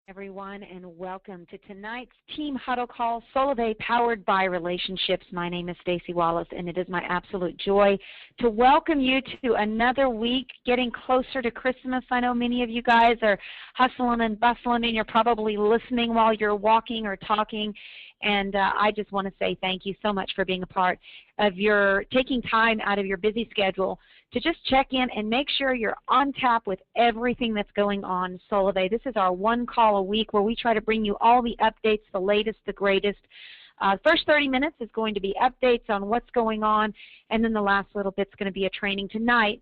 Everyone, and welcome to tonight's Team Huddle call, Solivay, powered by Relationships. My name is Stacy Wallace, and it is my absolute joy to welcome you to another week, getting closer to Christmas. I know many of you guys are hustling and bustling, and you're probably listening while you're walking or talking, and I just want to say thank you so much for being a part of taking time out of your busy schedule to just check in and make sure you're on tap with everything that's going on Solivay. This is our one call a week where we try to bring you all the updates, the latest, the greatest. First 30 minutes is going to be updates on what's going on, and then the last little bit's going to be a training. Tonight,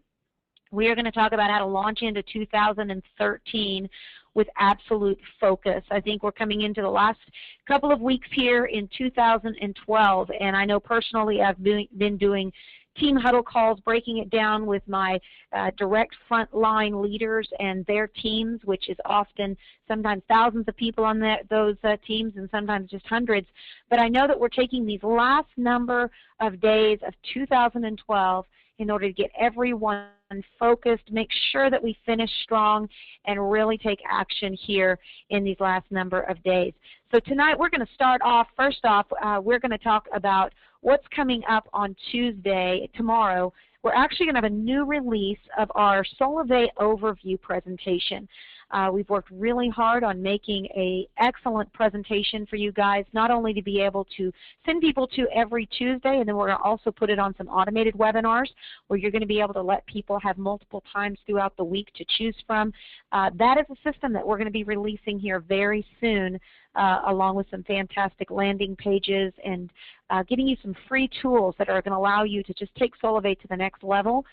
we are going to talk about how to launch into 2013 with absolute focus. I think we're coming into the last couple of weeks here in 2012, and I know personally I've been doing Team Huddle calls, breaking it down with my direct frontline leaders and their teams, which is often sometimes thousands of people on those teams and sometimes just hundreds. But I know that we're taking these last number of days of 2012 in order to get everyone focused, make sure that we finish strong, and really take action here in these last number of days. So tonight we're going to start off, first off, we're going to talk about what's coming up on Tuesday, tomorrow. We're actually going to have a new release of our Solivay overview presentation. We've worked really hard on making an excellent presentation for you guys, not only to be able to send people to every Tuesday, and then we're going to also put it on some automated webinars where you're going to be able to let people have multiple times throughout the week to choose from. That is a system that we're going to be releasing here very soon, along with some fantastic landing pages and giving you some free tools that are going to allow you to just take Solivay to the next level.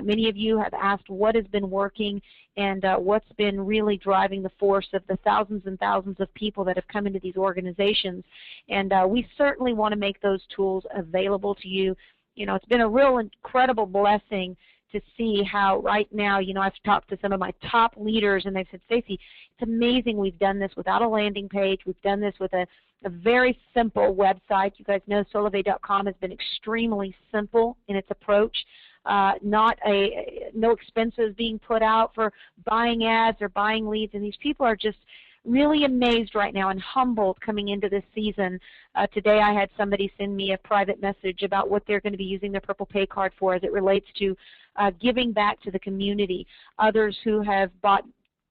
Many of you have asked what has been working and what's been really driving the force of the thousands and thousands of people that have come into these organizations. And we certainly want to make those tools available to you. You know, it's been a real incredible blessing to see how right now, you know, I've talked to some of my top leaders and they've said, Stacy, it's amazing we've done this without a landing page. We've done this with a very simple website. You guys know Solivay.com has been extremely simple in its approach. No expenses being put out for buying ads or buying leads, and these people are just really amazed right now and humbled coming into this season. Today I had somebody send me a private message about what they're going to be using their Purple Pay card for as it relates to giving back to the community. Others who have bought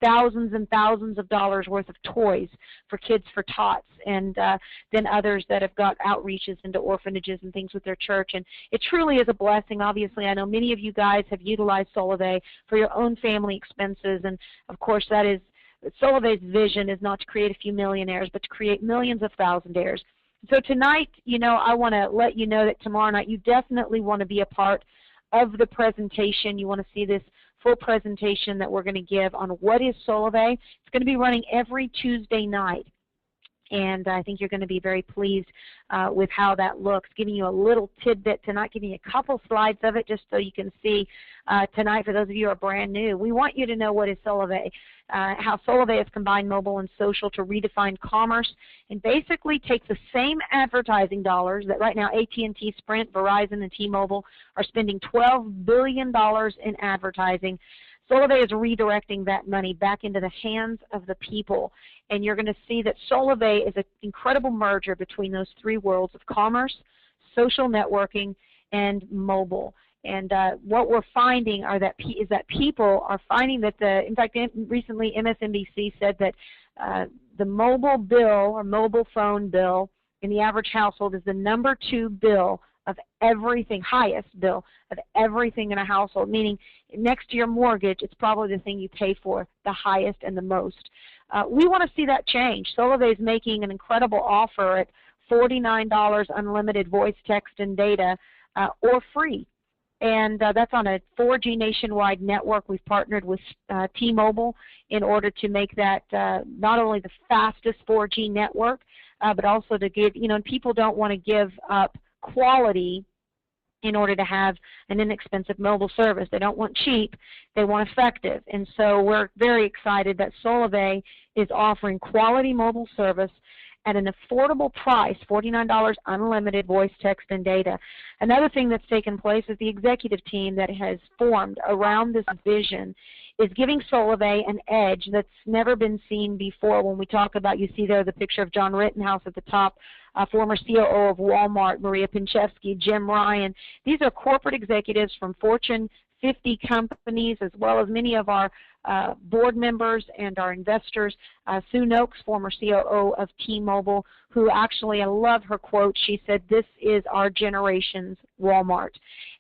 thousands and thousands of dollars worth of toys for kids for tots, and then others that have got outreaches into orphanages and things with their church. And it truly is a blessing. Obviously, I know many of you guys have utilized Solivay for your own family expenses, and of course that is Solivay's vision is not to create a few millionaires, but to create millions of thousandaires. So tonight, you know, I want to let you know that tomorrow night you definitely want to be a part of the presentation. You want to see this full presentation that we're going to give on what is Solivay. It's going to be running every Tuesday night, and I think you're going to be very pleased with how that looks, giving you a little tidbit tonight, giving you a couple slides of it just so you can see tonight. For those of you who are brand new, we want you to know what is Solivay, how Solivay has combined mobile and social to redefine commerce and basically take the same advertising dollars that right now AT&T, Sprint, Verizon, and T-Mobile are spending $12 billion in advertising. Solivay is redirecting that money back into the hands of the people, and you're going to see that Solivay is an incredible merger between those three worlds of commerce, social networking, and mobile. And what we're finding is that people are finding that in fact, recently MSNBC said that the mobile bill or mobile phone bill in the average household is the #2 bill of everything, highest bill of everything in a household, meaning next to your mortgage, it's probably the thing you pay for the highest and the most. We want to see that change. Solivay is making an incredible offer at $49 unlimited voice, text, and data, or free. And that's on a 4G nationwide network. We've partnered with T-Mobile in order to make that not only the fastest 4G network, but also to give, you know, people don't want to give up quality in order to have an inexpensive mobile service. They don't want cheap, they want effective. And so we're very excited that Solivay is offering quality mobile service at an affordable price, $49 unlimited voice, text, and data. Another thing that's taken place is the executive team that has formed around this vision is giving Solvay an edge that's never been seen before. When we talk about, you see there the picture of John Rittenhouse at the top, former COO of Walmart, Maria Pinchevsky, Jim Ryan. These are corporate executives from Fortune 50 companies, as well as many of our board members and our investors. Sue Noakes, former COO of T-Mobile, who actually, I love her quote, she said, "This is our generation's Walmart."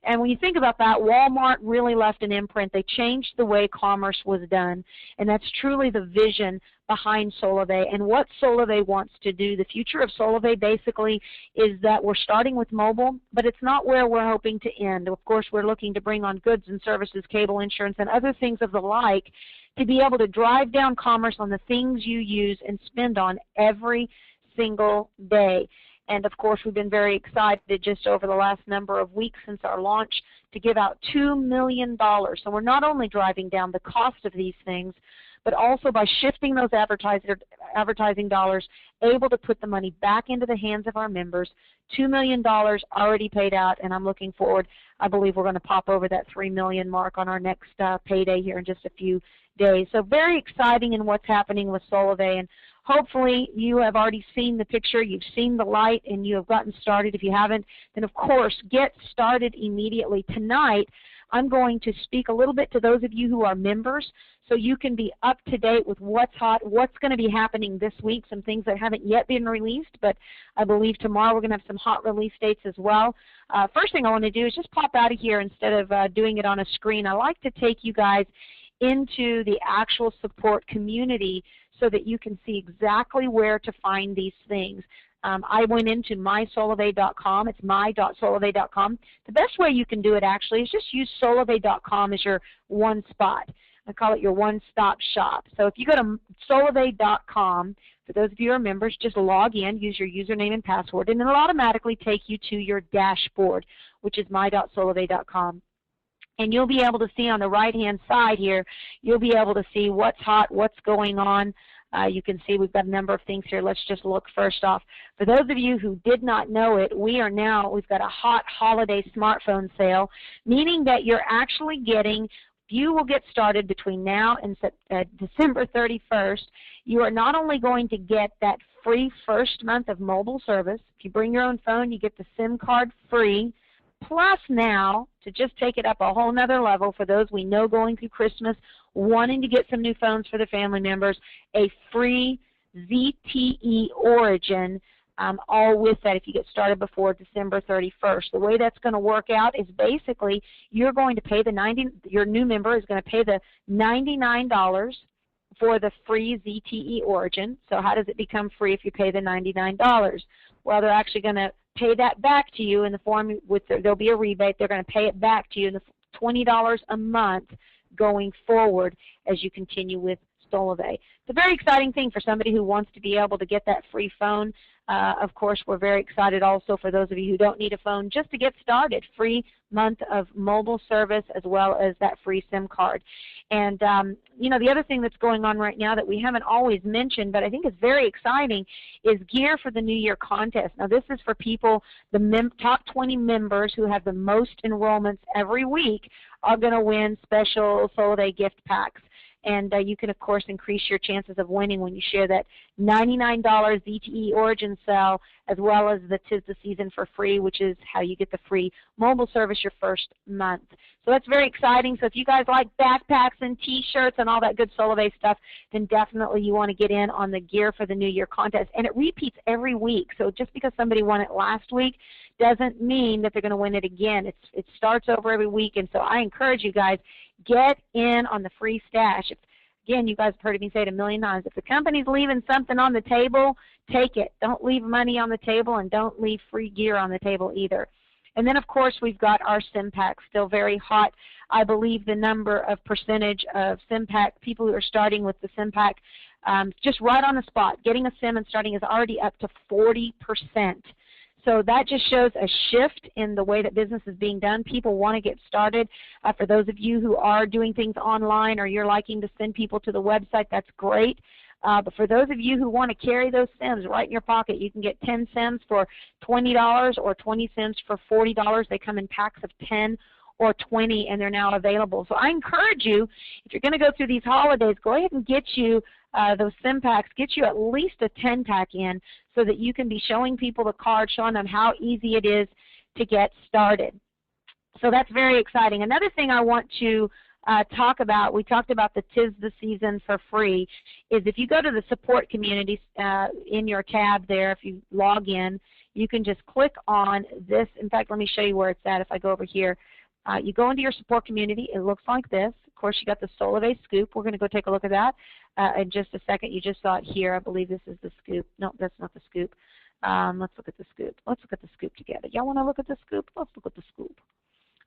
And when you think about that, Walmart really left an imprint. They changed the way commerce was done, and that's truly the vision behind Solvay and what Solvay wants to do. The future of Solvay basically is that we're starting with mobile, but it's not where we're hoping to end. Of course, we're looking to bring on goods and services, cable insurance, and other things of the like to be able to drive down commerce on the things you use and spend on every single day. And of course, we've been very excited just over the last number of weeks since our launch to give out $2 million. So we're not only driving down the cost of these things, but also by shifting those advertising dollars, able to put the money back into the hands of our members. $2 million already paid out, and I'm looking forward. I believe we're going to pop over that $3 million mark on our next payday here in just a few days. So very exciting in what's happening with Solvay, and hopefully you have already seen the picture, you've seen the light, and you have gotten started. If you haven't, then of course get started immediately. Tonight I'm going to speak a little bit to those of you who are members so you can be up to date with what's hot, what's going to be happening this week, some things that haven't yet been released, but I believe tomorrow we're going to have some hot release dates as well. First thing I want to do is just pop out of here instead of doing it on a screen. I like to take you guys into the actual support community so that you can see exactly where to find these things. I went into mysolvay.com. It's my.solvay.com. The best way you can do it actually is just use solvay.com as your one spot. I call it your one-stop shop. So if you go to solvay.com, for those of you who are members, just log in, use your username and password, and it'll automatically take you to your dashboard, which is my.solvay.com. And you'll be able to see on the right-hand side here, you'll be able to see what's hot, what's going on. You can see we've got a number of things here. Let's just look first off. For those of you who did not know it, we've got a hot holiday smartphone sale, meaning that you're actually getting, you will get started between now and December 31st. You are not only going to get that free first month of mobile service. If you bring your own phone, you get the SIM card free. Plus now, to just take it up a whole nother level for those we know going through Christmas, wanting to get some new phones for their family members, a free ZTE Origin, all with that if you get started before December 31st. The way that's going to work out is basically you're going to pay your new member is going to pay the $99 for the free ZTE Origin. So how does it become free if you pay the $99? Well, they're actually going to pay that back to you in the form, there'll be a rebate. They're going to pay it back to you in the $20 a month going forward as you continue with Solvay. It's a very exciting thing for somebody who wants to be able to get that free phone. Of course, we're very excited also for those of you who don't need a phone just to get started. Free month of mobile service as well as that free SIM card. And, you know, the other thing that's going on right now that we haven't always mentioned, but I think is very exciting, is Gear for the New Year contest. Now, this is for people, the top 20 members who have the most enrollments every week are going to win special Solvay gift packs. And you can, of course, increase your chances of winning when you share that $99 ZTE Origin sale as well as the 'Tis the Season for free, which is how you get the free mobile service your first month. So that's very exciting. So if you guys like backpacks and T-shirts and all that good Solvay stuff, then definitely you want to get in on the Gear for the New Year contest. And it repeats every week. So just because somebody won it last week doesn't mean that they're going to win it again. It starts over every week. And so I encourage you guys, get in on the free stash. Again, you guys have heard me say it a million times. If the company's leaving something on the table, take it. Don't leave money on the table, and don't leave free gear on the table either. And then, of course, we've got our SIM pack, still very hot. I believe the number of percentage of SIM pack, people who are starting with the SIM pack, just right on the spot, getting a SIM and starting is already up to 40%. So that just shows a shift in the way that business is being done. People want to get started. For those of you who are doing things online or you're liking to send people to the website, that's great. But for those of you who want to carry those SIMs right in your pocket, you can get 10 SIMs for $20 or 20 SIMs for $40. They come in packs of 10 or 20, and they're now available. So I encourage you, if you're going to go through these holidays, go ahead and get you those sim packs, get you at least a 10-pack in so that you can be showing people the card, showing them how easy it is to get started. So that's very exciting. Another thing I want to talk about, we talked about the 'Tis the Season for free, is if you go to the support community in your tab there, if you log in, you can just click on this. In fact, let me show you where it's at if I go over here. You go into your support community. It looks like this. Of course, you got the Solivay Scoop. We're going to go take a look at that in just a second. You just saw it here. I believe this is the Scoop. No, that's not the Scoop. Let's look at the Scoop. Let's look at the Scoop together. Y'all want to look at the Scoop? Let's look at the Scoop.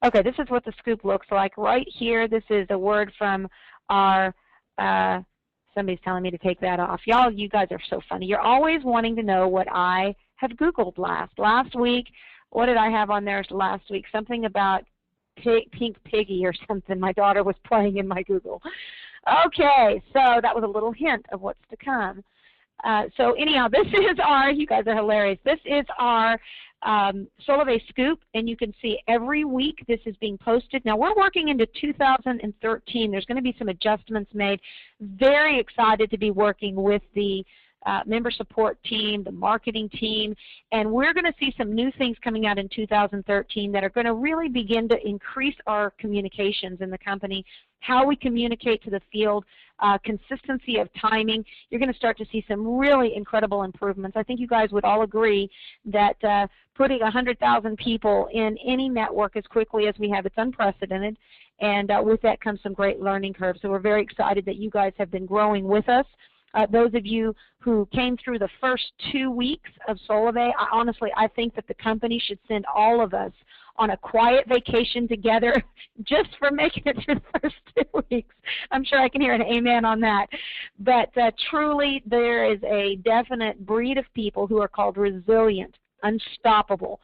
Okay, this is what the Scoop looks like. Right here, this is a word from our, somebody's telling me to take that off. Y'all, you guys are so funny. You're always wanting to know what I have Googled last. Last week, what did I have on there last week? Something about Pink Piggy or something. My daughter was playing in my Google. Okay, so that was a little hint of what's to come. So anyhow, this is our, you guys are hilarious, this is our Solivay Scoop, and you can see every week this is being posted. Now we're working into 2013. There's going to be some adjustments made. Very excited to be working with the member support team, the marketing team, and we're going to see some new things coming out in 2013 that are going to really begin to increase our communications in the company, how we communicate to the field, consistency of timing. You're going to start to see some really incredible improvements. I think you guys would all agree that putting 100,000 people in any network as quickly as we have, it's unprecedented, and with that comes some great learning curves. So we're very excited that you guys have been growing with us. Those of you who came through the first 2 weeks of Solivay, honestly, I think that the company should send all of us on a quiet vacation together just for making it through the first 2 weeks. I'm sure I can hear an amen on that. But truly, there is a definite breed of people who are called resilient, unstoppable,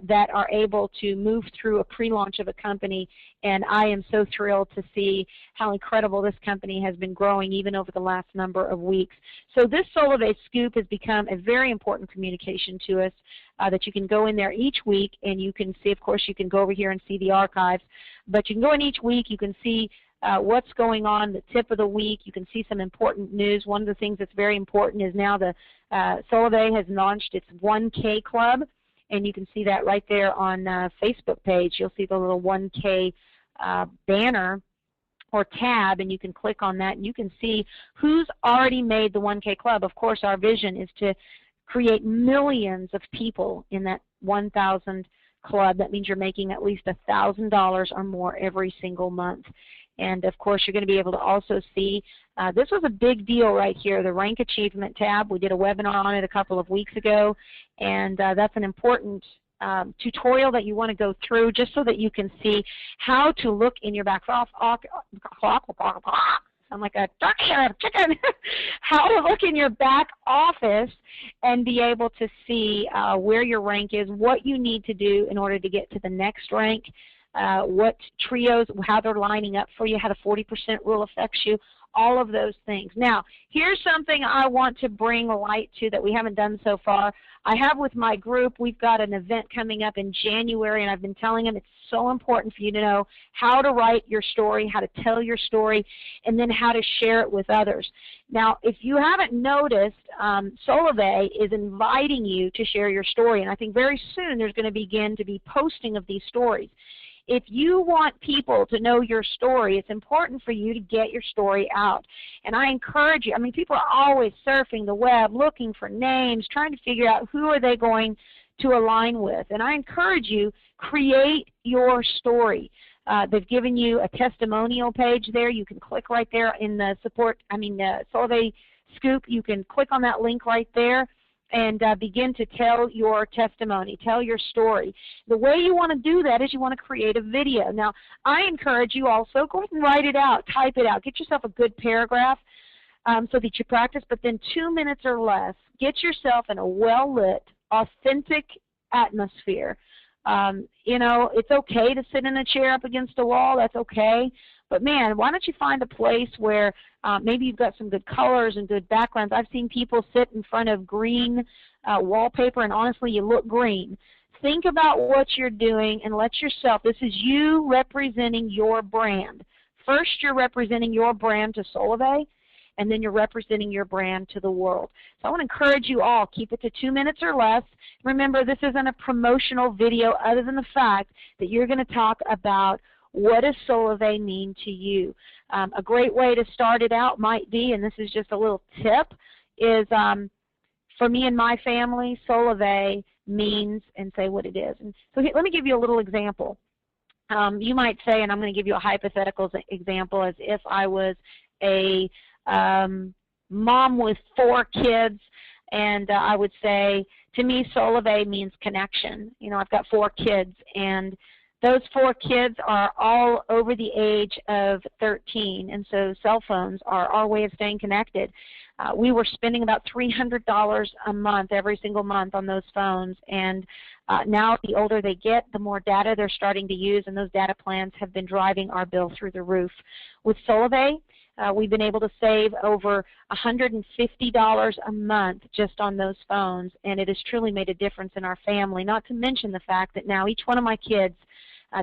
that are able to move through a pre-launch of a company, and I am so thrilled to see how incredible this company has been growing even over the last number of weeks. So this Solivay Scoop has become a very important communication to us, that you can go in there each week and you can see, of course, you can go over here and see the archives, but you can go in each week, you can see what's going on, the tip of the week. You can see some important news. One of the things that's very important is now the Solivay has launched its 1K Club, and you can see that right there on Facebook page. You'll see the little 1K banner or tab, and you can click on that, and you can see who's already made the 1K Club. Of course, our vision is to create millions of people in that 1,000 club. That means you're making at least $1,000 or more every single month. And of course, you're going to be able to also see, this was a big deal right here, the Rank Achievement tab. We did a webinar on it a couple of weeks ago, and that's an important tutorial that you want to go through just so that you can see how to look in your back office. I'm like a turkey or a chicken. How to look in your back office and be able to see where your rank is, what you need to do in order to get to the next rank, what trios, how they're lining up for you, how the 40% rule affects you, all of those things. Now, here's something I want to bring light to that we haven't done so far. I have with my group, we've got an event coming up in January, and I've been telling them it's so important for you to know how to write your story, how to tell your story, and then how to share it with others. Now, if you haven't noticed, Solivay is inviting you to share your story, and I think very soon there's going to begin to be posting of these stories. If you want people to know your story, it's important for you to get your story out. And I encourage you, I mean, people are always surfing the web, looking for names, trying to figure out who are they going to align with. And I encourage you, create your story. They've given you a testimonial page there. You can click right there in the Solivay Scoop. You can click on that link right there and begin to tell your testimony, tell your story. The way you want to do that is you want to create a video. Now, I encourage you also, go ahead and write it out, type it out. Get yourself a good paragraph so that you practice, but then 2 minutes or less, get yourself in a well-lit, authentic atmosphere. You know, it's okay to sit in a chair up against a wall. That's okay. But, man, why don't you find a place where maybe you've got some good colors and good backgrounds. I've seen people sit in front of green wallpaper, and honestly, you look green. think about what you're doing and let yourself, this is you representing your brand. First, you're representing your brand to Solove, and then you're representing your brand to the world. So I want to encourage you all, keep it to 2 minutes or less. Remember, this isn't a promotional video other than the fact that you're going to talk about what does Solove mean to you. A great way to start it out might be, and this is just a little tip, is for me and my family, Solove means, and say what it is. And so let me give you a little example. You might say, and I'm going to give you a hypothetical example, as if I was a mom with 4 kids, and I would say, to me, Solove means connection. You know, I've got 4 kids, and those 4 kids are all over the age of 13, and so cell phones are our way of staying connected. We were spending about $300 a month, every single month, on those phones, and now the older they get, the more data they're starting to use, and those data plans have been driving our bill through the roof. With Solove, we've been able to save over $150 a month just on those phones, and it has truly made a difference in our family, not to mention the fact that now each one of my kids,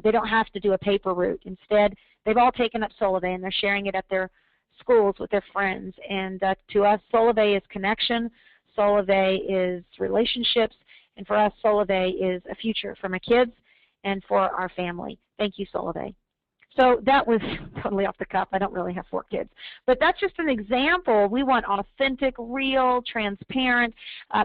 they don't have to do a paper route. Instead, they've all taken up Solove, and they're sharing it at their schools with their friends. And to us, Solove is connection, Solove is relationships, and for us, Solove is a future for my kids and for our family. Thank you, Solove. So that was totally off the cuff. I don't really have 4 kids. But that's just an example. We want authentic, real, transparent.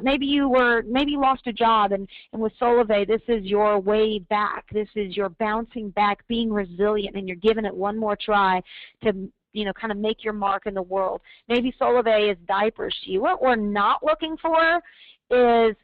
Maybe you lost a job, and with Solove, this is your way back. This is your bouncing back, being resilient, and you're giving it one more try to, you know, kind of make your mark in the world. Maybe Solove is diapers to you. What we're not looking for is,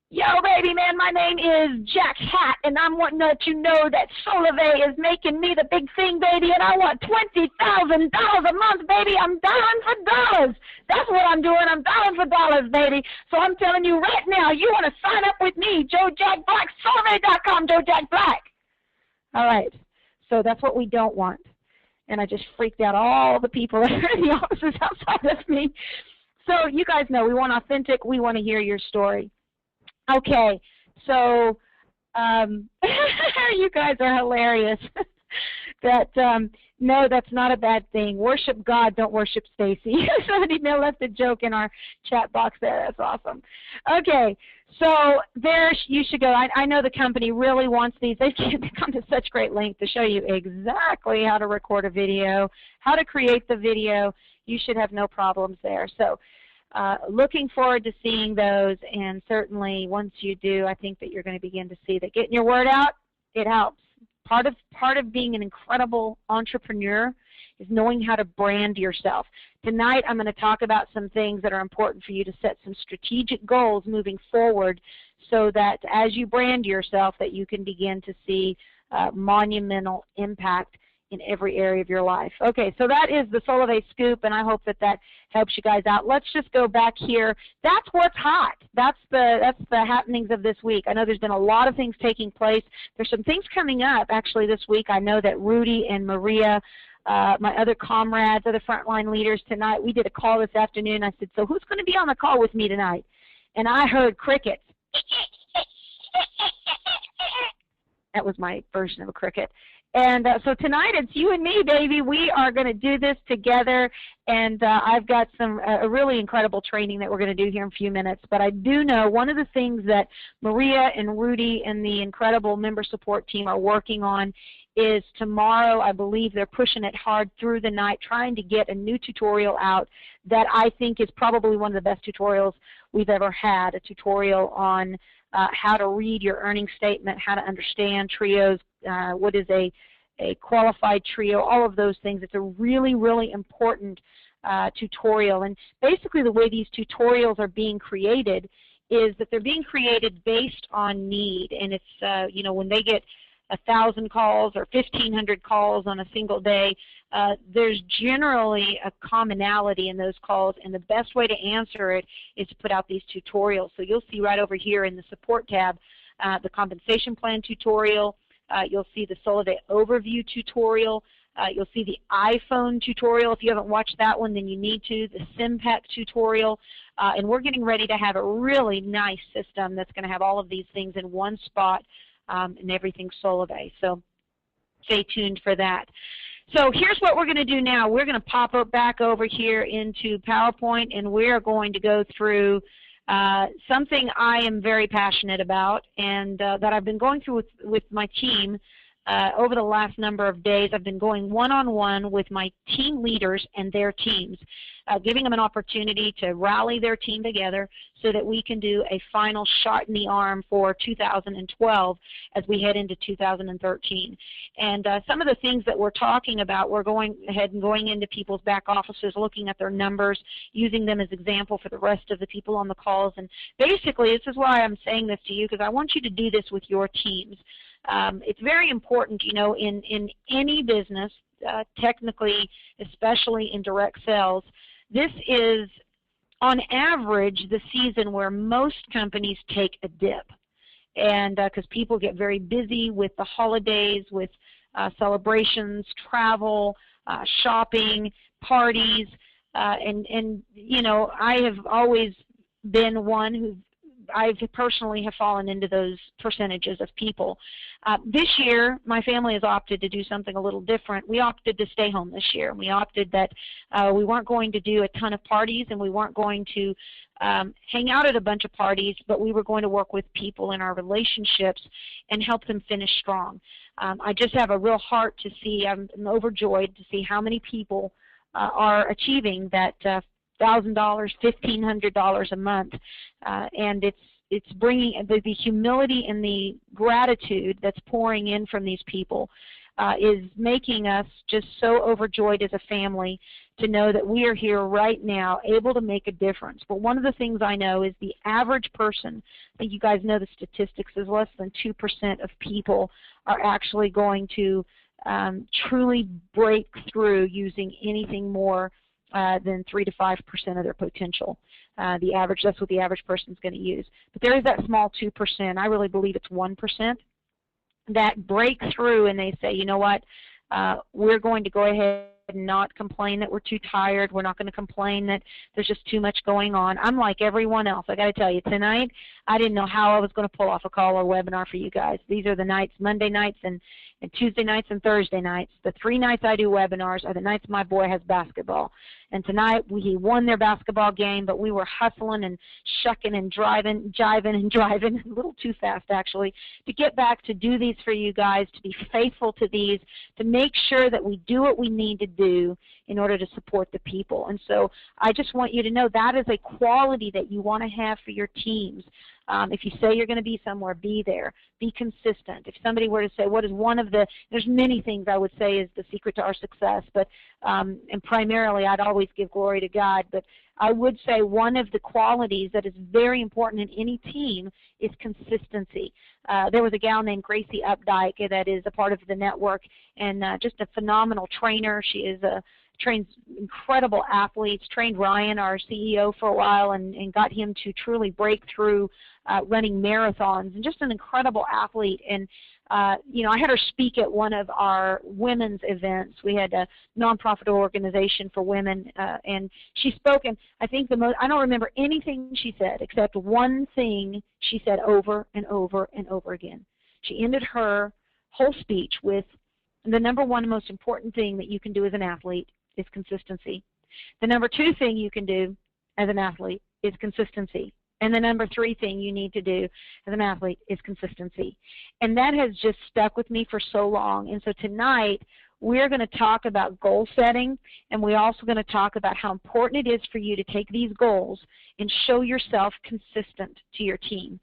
yo, baby, man, my name is Jack Hat, and I'm wanting to let you know that Solove is making me the big thing, baby, and I want $20,000 a month, baby. I'm dialing for dollars. That's what I'm doing. I'm dialing for dollars, baby. So I'm telling you right now, you want to sign up with me, Joe Jack Black, Solove.com, Joe Jack Black. All right. So that's what we don't want. And I just freaked out all the people that are in the offices outside of me. So you guys know we want authentic. We want to hear your story. Okay, so you guys are hilarious. No, that's not a bad thing. Worship God, don't worship Stacy. Somebody left a joke in our chat box there. That's awesome. Okay, so there you should go. I know the company really wants these. They've come to such great length to show you exactly how to record a video, how to create the video. You should have no problems there. So looking forward to seeing those, and certainly once you do, I think that you're going to begin to see that getting your word out, it helps. Part of being an incredible entrepreneur is knowing how to brand yourself. Tonight I'm going to talk about some things that are important for you to set some strategic goals moving forward so that as you brand yourself that you can begin to see monumental impact in every area of your life. Okay, so that is the Solove scoop, and I hope that that helps you guys out. Let's just go back here. That's what's hot. That's the happenings of this week. I know there's been a lot of things taking place. There's some things coming up actually this week. I know that Rudy and Maria, my other comrades, other frontline leaders tonight, we did a call this afternoon. I said, so who's going to be on the call with me tonight? And I heard crickets. That was my version of a cricket. And so tonight it's you and me, baby. We are going to do this together, and I've got some a really incredible training that we're going to do here in a few minutes. But I do know one of the things that Maria and Rudy and the incredible member support team are working on is tomorrow. I believe they're pushing it hard through the night, trying to get a new tutorial out that I think is probably one of the best tutorials we've ever had, a tutorial on how to read your earnings statement, how to understand trios, what is a qualified trio, all of those things. It's a really, really important tutorial. And basically the way these tutorials are being created is that they're being created based on need. And it's, you know, when they get 1,000 calls or 1,500 calls on a single day, there's generally a commonality in those calls, and the best way to answer it is to put out these tutorials. So you'll see right over here in the support tab the compensation plan tutorial. You'll see the Solove overview tutorial. You'll see the iPhone tutorial. If you haven't watched that one, then you need to. The SimPack tutorial. And we're getting ready to have a really nice system that's going to have all of these things in one spot and everything Solvay. So stay tuned for that. So here's what we're going to do now. We're going to pop up back over here into PowerPoint, and we're going to go through something I am very passionate about and that I've been going through with my team over the last number of days. I've been going one-on-one with my team leaders and their teams, giving them an opportunity to rally their team together so that we can do a final shot in the arm for 2012 as we head into 2013. And some of the things that we're talking about, we're going ahead and going into people's back offices, looking at their numbers, using them as example for the rest of the people on the calls. And basically, this is why I'm saying this to you, because I want you to do this with your teams. It's very important, you know, in any business, technically, especially in direct sales. This is, on average, the season where most companies take a dip, and because people get very busy with the holidays, with celebrations, travel, shopping, parties, and you know, I have always been one who I personally have fallen into those percentages of people. This year, my family has opted to do something a little different. We opted to stay home this year. We opted that we weren't going to do a ton of parties, and we weren't going to hang out at a bunch of parties, but we were going to work with people in our relationships and help them finish strong. I just have a real heart to see, I'm overjoyed to see how many people are achieving that $1,000, $1,500 a month, and it's bringing the humility and the gratitude that's pouring in from these people is making us just so overjoyed as a family to know that we are here right now able to make a difference. But one of the things I know is the average person, I think you guys know the statistics, is less than 2% of people are actually going to truly break through using anything more than 3 to 5% of their potential. The average, that's what the average person is going to use. But there is that small 2%. I really believe it's 1% that break through and they say, you know what, we're going to go ahead and not complain that we're too tired. We're not going to complain that there's just too much going on. I'm like everyone else. I got to tell you, tonight I didn't know how I was going to pull off a call or webinar for you guys. These are the nights, Monday nights and Tuesday nights and Thursday nights. The 3 nights I do webinars are the nights my boy has basketball. And tonight he won their basketball game, but we were hustling and shucking and jiving and driving, a little too fast actually, to get back to do these for you guys, to be faithful to these, to make sure that we do what we need to do in order to support the people. And so I just want you to know that is a quality that you want to have for your teams. If you say you're going to be somewhere, be there. Be consistent. If somebody were to say, what is one of the, there's many things I would say is the secret to our success, but and primarily I'd always give glory to God, but I would say one of the qualities that is very important in any team is consistency. There was a gal named Gracie Updike that is a part of the network and just a phenomenal trainer. She is trains incredible athletes, trained Ryan, our CEO, for a while and got him to truly break through running marathons, and just an incredible athlete. And you know, I had her speak at one of our women's events. We had a nonprofit organization for women, and she spoke, and I think the most, I don't remember anything she said except one thing she said over and over and over again. She ended her whole speech with, the number one most important thing that you can do as an athlete is consistency. The number 2 thing you can do as an athlete is consistency. And the number 3 thing you need to do as an athlete is consistency. And that has just stuck with me for so long. And so tonight we're going to talk about goal setting, and we're also going to talk about how important it is for you to take these goals and show yourself consistent to your team.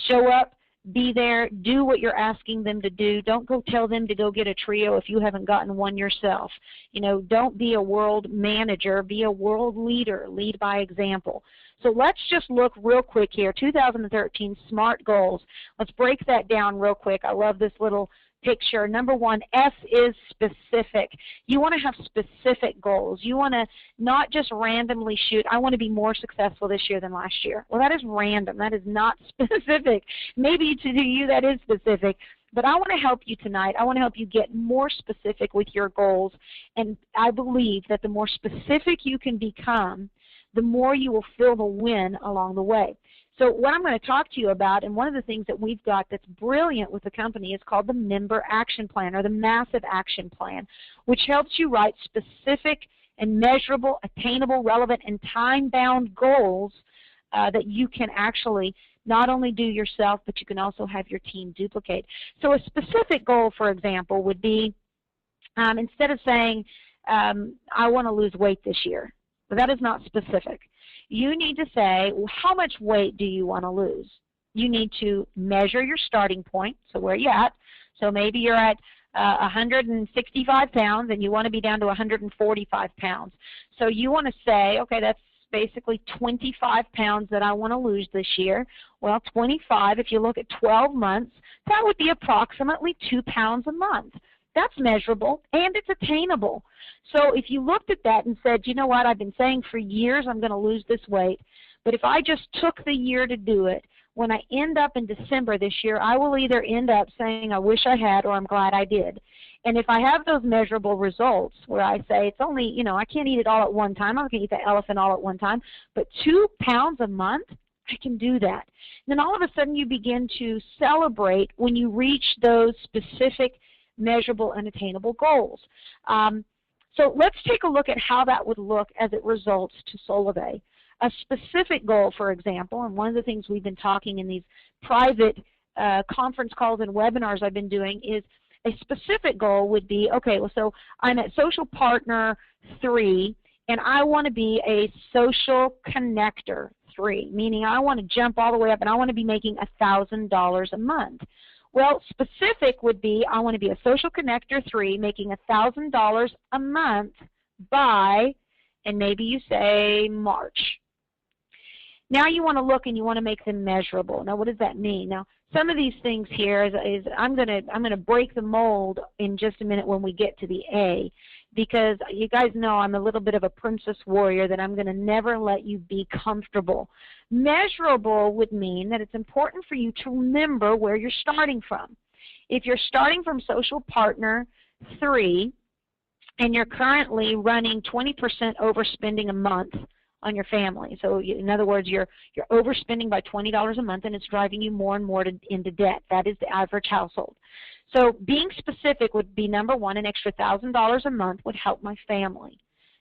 Show up, be there, do what you're asking them to do. Don't go tell them to go get a trio if you haven't gotten one yourself. You know, don't be a world manager, be a world leader. Lead by example. So let's just look real quick here. 2013 SMART goals. Let's break that down real quick. I love this little picture. Number 1, S is specific. You want to have specific goals. You want to not just randomly shoot, I want to be more successful this year than last year. Well, that is random. That is not specific. Maybe to you that is specific, But I want to help you tonight. I want to help you get more specific with your goals, and I believe that the more specific you can become, the more you will feel the win along the way. So what I'm going to talk to you about, and one of the things that we've got that's brilliant with the company is called the Member Action Plan, or the Massive Action Plan, which helps you write specific and measurable, attainable, relevant, and time-bound goals that you can actually not only do yourself, but you can also have your team duplicate. So a specific goal, for example, would be instead of saying, I want to lose weight this year. But that is not specific. You need to say, well, how much weight do you want to lose? You need to measure your starting point, so where are you at? So maybe you're at 165 pounds and you want to be down to 145 pounds. So you want to say, okay, that's basically 25 pounds that I want to lose this year. Well, 25, if you look at 12 months, that would be approximately 2 pounds a month. That's measurable and it's attainable. So if you looked at that and said, you know what, I've been saying for years I'm going to lose this weight, but if I just took the year to do it, when I end up in December this year, I will either end up saying I wish I had or I'm glad I did. And if I have those measurable results where I say it's only, you know, I can't eat it all at one time, I can't eat the elephant all at one time, but 2 pounds a month, I can do that. And then all of a sudden you begin to celebrate when you reach those specific, measurable, and attainable goals. So let's take a look at how that would look as it results to Solvay. A specific goal, for example, and one of the things we've been talking in these private conference calls and webinars I've been doing is a specific goal would be, okay, well, so I'm at social partner 3, and I want to be a social connector 3, meaning I want to jump all the way up and I want to be making $1,000 a month. Well, specific would be I want to be a social connector 3, making $1,000 a month by, and maybe you say March. Now you want to look and you want to make them measurable. Now what does that mean? Now some of these things here is I'm gonna break the mold in just a minute when we get to the A, because you guys know I'm a little bit of a princess warrior, that I'm going to never let you be comfortable. Measurable would mean that it's important for you to remember where you're starting from. If you're starting from social partner 3 and you're currently running 20% overspending a month on your family, so in other words, you're overspending by $20 a month and it's driving you more and more into debt. That is the average household. So being specific would be, number 1, an extra $1,000 a month would help my family.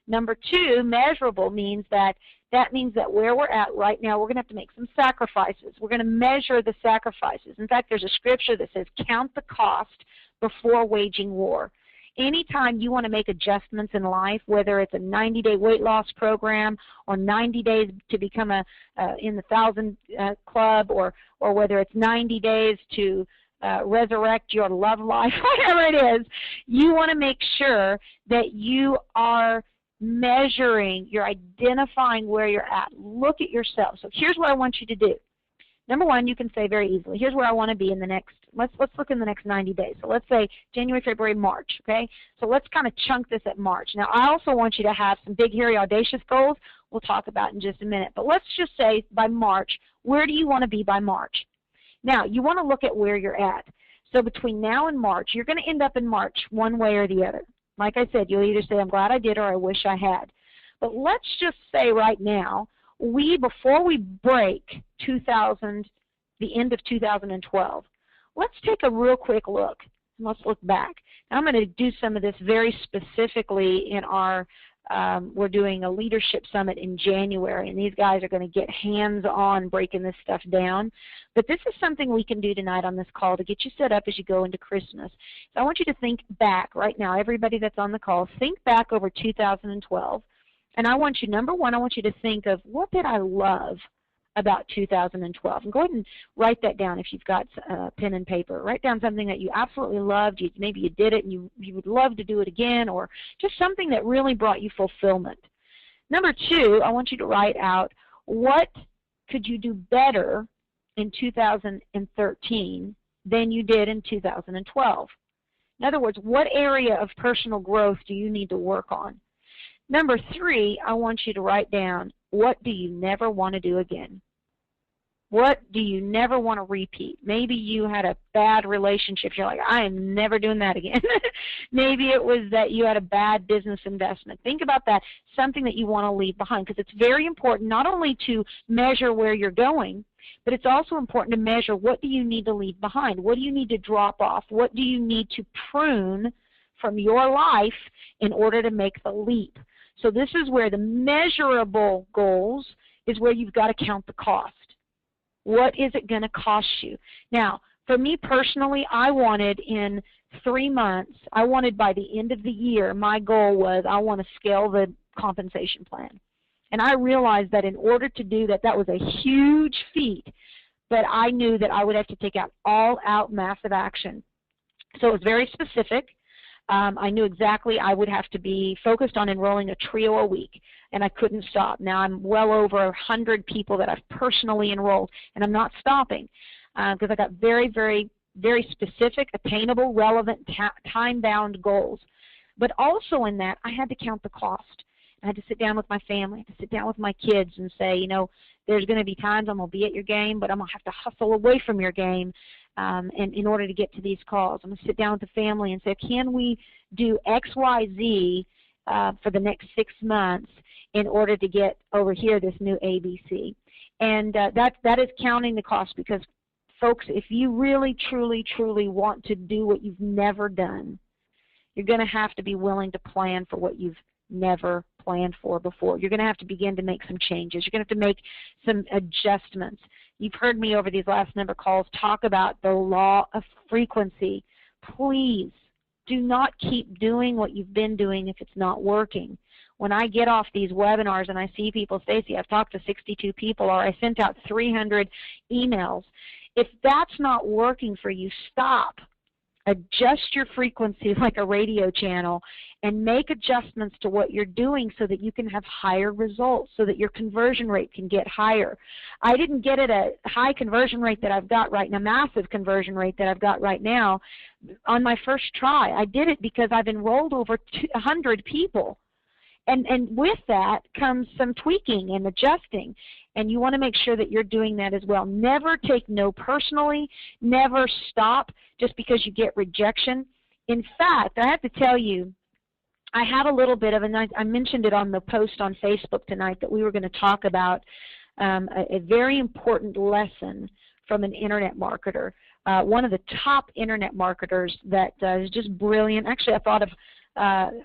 Number 2, measurable means that where we're at right now, we're going to have to make some sacrifices. We're going to measure the sacrifices. In fact, there's a scripture that says, count the cost before waging war. Anytime you want to make adjustments in life, whether it's a 90-day weight loss program or 90 days to become in the 1,000 club, or whether it's 90 days to resurrect your love life, whatever it is, you want to make sure that you are measuring, you're identifying where you're at. Look at yourself. So here's what I want you to do. Number 1, you can say very easily, here's where I want to be in the next, let's look in the next 90 days. So let's say January, February, March, okay? So let's kind of chunk this at March. Now I also want you to have some big, hairy, audacious goals we'll talk about in just a minute. But let's just say by March, where do you want to be by March? Now you want to look at where you're at. So between now and March, you're going to end up in March one way or the other. Like I said, you'll either say, I'm glad I did, or I wish I had. But let's just say right now, before we break the end of 2012, let's take a real quick look, and let's look back. Now, I'm going to do some of this very specifically in our, we're doing a leadership summit in January, and these guys are going to get hands-on breaking this stuff down. But this is something we can do tonight on this call to get you set up as you go into Christmas. So I want you to think back right now, everybody that's on the call, think back over 2012. And I want you, number 1, I want you to think of, what did I love about 2012? And go ahead and write that down if you've got pen and paper. Write down something that you absolutely loved. Maybe you did it and you would love to do it again, or just something that really brought you fulfillment. Number 2, I want you to write out, what could you do better in 2013 than you did in 2012? In other words, what area of personal growth do you need to work on? Number 3, I want you to write down, what do you never want to do again? What do you never want to repeat? Maybe you had a bad relationship. You're like, I am never doing that again. Maybe it was that you had a bad business investment. Think about that, something that you want to leave behind, because it's very important not only to measure where you're going, but it's also important to measure what do you need to leave behind. What do you need to drop off? What do you need to prune from your life in order to make the leap? So this is where the measurable goals is where you've got to count the cost. What is it going to cost you? Now, for me personally, I wanted in 3 months, I wanted by the end of the year, my goal was I want to scale the compensation plan. And I realized that in order to do that, that was a huge feat, but I knew that I would have to take out all-out massive action. So it was very specific. I knew exactly I would have to be focused on enrolling a trio a week, and I couldn't stop. Now I'm well over 100 people that I've personally enrolled, and I'm not stopping because I got very, very, very specific, attainable, relevant, time-bound goals. But also in that, I had to count the cost. I had to sit down with my family, I had to sit down with my kids and say, you know, there's going to be times I'm going to be at your game, but I'm going to have to hustle away from your game and in order to get to these calls. I'm going to sit down with the family and say, can we do X, Y, Z for the next 6 months in order to get over here this new ABC? And that is counting the cost, because, folks, if you really, truly, truly want to do what you've never done, you're going to have to be willing to plan for what you've never planned for before. You're going to have to begin to make some changes. You're going to have to make some adjustments. You've heard me over these last number of calls talk about the law of frequency. Please do not keep doing what you've been doing if it's not working. When I get off these webinars and I see people, Stacy, I've talked to 62 people, or I sent out 300 emails. If that's not working for you, stop. Adjust your frequency like a radio channel and make adjustments to what you're doing so that you can have higher results, so that your conversion rate can get higher. I didn't get at a high conversion rate that I've got right now, massive conversion rate that I've got right now on my first try. I did it because I've enrolled over 100 people. And with that comes some tweaking and adjusting, and you want to make sure that you're doing that as well. Never take no personally. Never stop just because you get rejection. In fact, I have to tell you, I had a little bit of, and I mentioned it on the post on Facebook tonight, that we were going to talk about a very important lesson from an internet marketer. One of the top internet marketers that is just brilliant. Actually, I thought of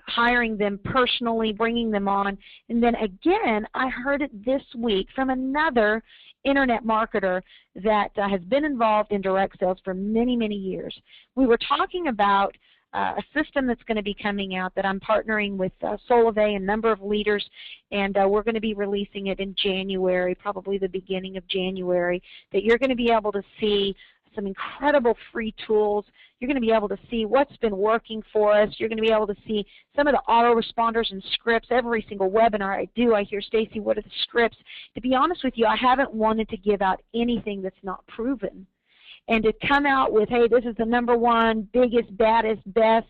hiring them personally, bringing them on. And then again, I heard it this week from another internet marketer that has been involved in direct sales for many, many years. We were talking about a system that's going to be coming out that I'm partnering with Solvay, a number of leaders, and we're going to be releasing it in January, probably the beginning of January, that you're going to be able to see some incredible free tools. You're going to be able to see what's been working for us. You're going to be able to see some of the autoresponders and scripts. Every single webinar I do, I hear, Stacy, what are the scripts? To be honest with you, I haven't wanted to give out anything that's not proven. And to come out with, hey, this is the #1, biggest, baddest, best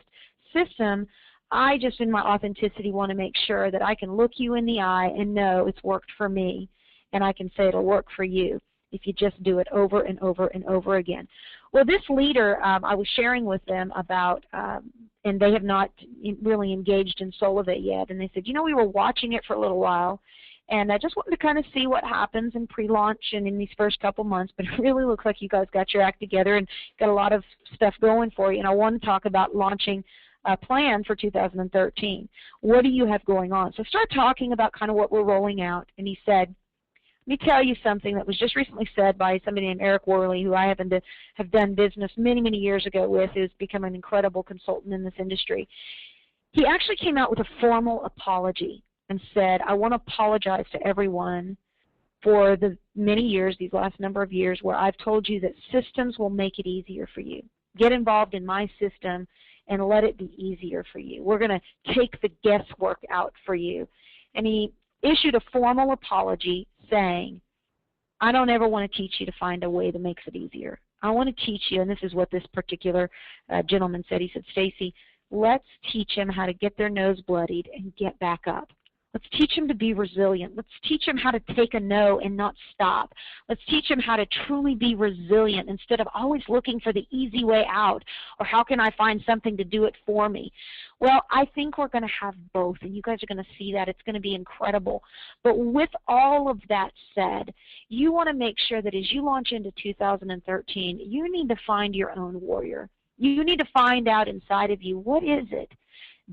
system, I just, in my authenticity, want to make sure that I can look you in the eye and know it's worked for me, and I can say it'll work for you if you just do it over and over and over again. Well, this leader, I was sharing with them about, and they have not really engaged in Solvay yet, and they said, you know, we were watching it for a little while, and I just wanted to kind of see what happens in pre-launch and in these first couple months, but it really looks like you guys got your act together and got a lot of stuff going for you, and I want to talk about launching a plan for 2013. What do you have going on? So start talking about kind of what we're rolling out, and he said, let me tell you something that was just recently said by somebody named Eric Worley, who I happen to have done business many, many years ago with, who's become an incredible consultant in this industry. He actually came out with a formal apology and said, I want to apologize to everyone for the many years, these last number of years, where I've told you that systems will make it easier for you. Get involved in my system and let it be easier for you. We're going to take the guesswork out for you. And he issued a formal apology saying, I don't ever want to teach you to find a way that makes it easier. I want to teach you, and this is what this particular gentleman said. He said, Stacy, let's teach them how to get their nose bloodied and get back up. Let's teach them to be resilient. Let's teach them how to take a no and not stop. Let's teach them how to truly be resilient instead of always looking for the easy way out or how can I find something to do it for me. Well, I think we're going to have both, and you guys are going to see that. It's going to be incredible. But with all of that said, you want to make sure that as you launch into 2013, you need to find your own warrior. You need to find out inside of you, what is it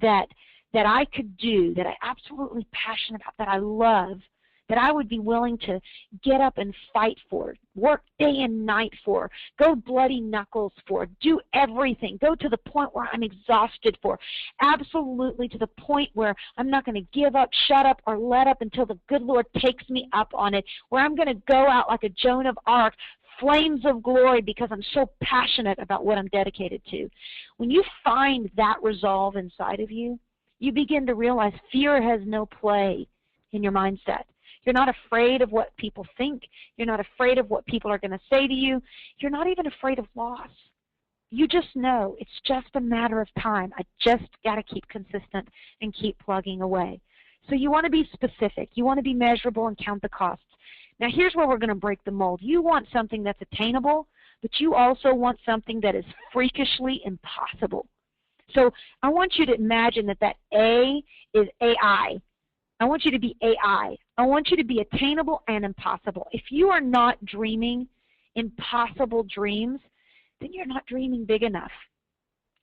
that I could do, that I'm absolutely passionate about, that I love, that I would be willing to get up and fight for, work day and night for, go bloody knuckles for, do everything, go to the point where I'm exhausted for, absolutely to the point where I'm not going to give up, shut up, or let up until the good Lord takes me up on it, where I'm going to go out like a Joan of Arc, flames of glory, because I'm so passionate about what I'm dedicated to. When you find that resolve inside of you, you begin to realize fear has no play in your mindset. You're not afraid of what people think. You're not afraid of what people are going to say to you. You're not even afraid of loss. You just know it's just a matter of time. I just got to keep consistent and keep plugging away. So you want to be specific. You want to be measurable and count the costs. Now here's where we're going to break the mold. You want something that's attainable, but you also want something that is freakishly impossible. So I want you to imagine that A is AI. I want you to be AI. I want you to be attainable and impossible. If you are not dreaming impossible dreams, then you're not dreaming big enough.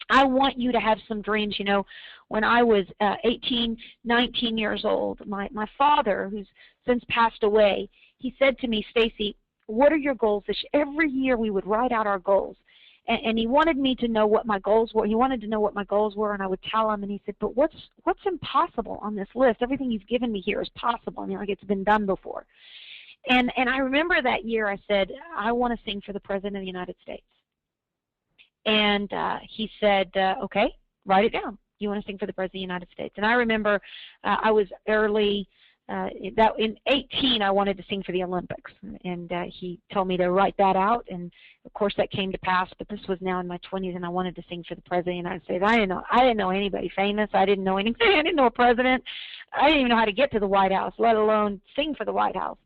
I want you to have some dreams. You know, when I was 18, 19 years old, my father, who's since passed away, he said to me, Stacy, what are your goals this year? Every year we would write out our goals. And he wanted me to know what my goals were. He wanted to know what my goals were, and I would tell him. And he said, "But what's impossible on this list? Everything you've given me here is possible. I mean, like it's been done before." And I remember that year I said, "I want to sing for the President of the United States." And he said, "Okay, write it down. You want to sing for the President of the United States?" And I remember I was early. That in 18, I wanted to sing for the Olympics, and he told me to write that out, and of course that came to pass. But this was now in my 20s, and I wanted to sing for the President of the United States. I didn't know anybody famous. I didn't know anything. I didn't know a president. I didn't even know how to get to the White House, let alone sing for the White House.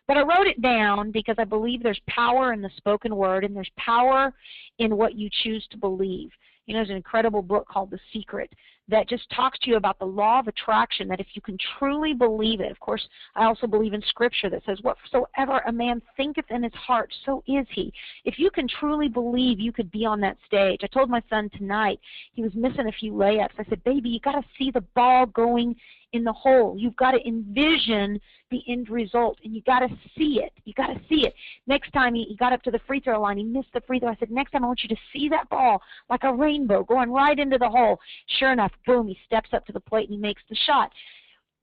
But I wrote it down because I believe there's power in the spoken word, and there's power in what you choose to believe. You know, there's an incredible book called The Secret that just talks to you about the law of attraction, that if you can truly believe it. Of course, I also believe in Scripture that says, whatsoever a man thinketh in his heart, so is he. If you can truly believe, you could be on that stage. I told my son tonight, he was missing a few layups. I said, baby, you got to see the ball going in the hole. You've got to envision the end result, and you got to see it. You got to see it. Next time he got up to the free throw line, he missed the free throw. I said, next time I want you to see that ball like a rainbow going right into the hole. Sure enough, boom, he steps up to the plate and he makes the shot.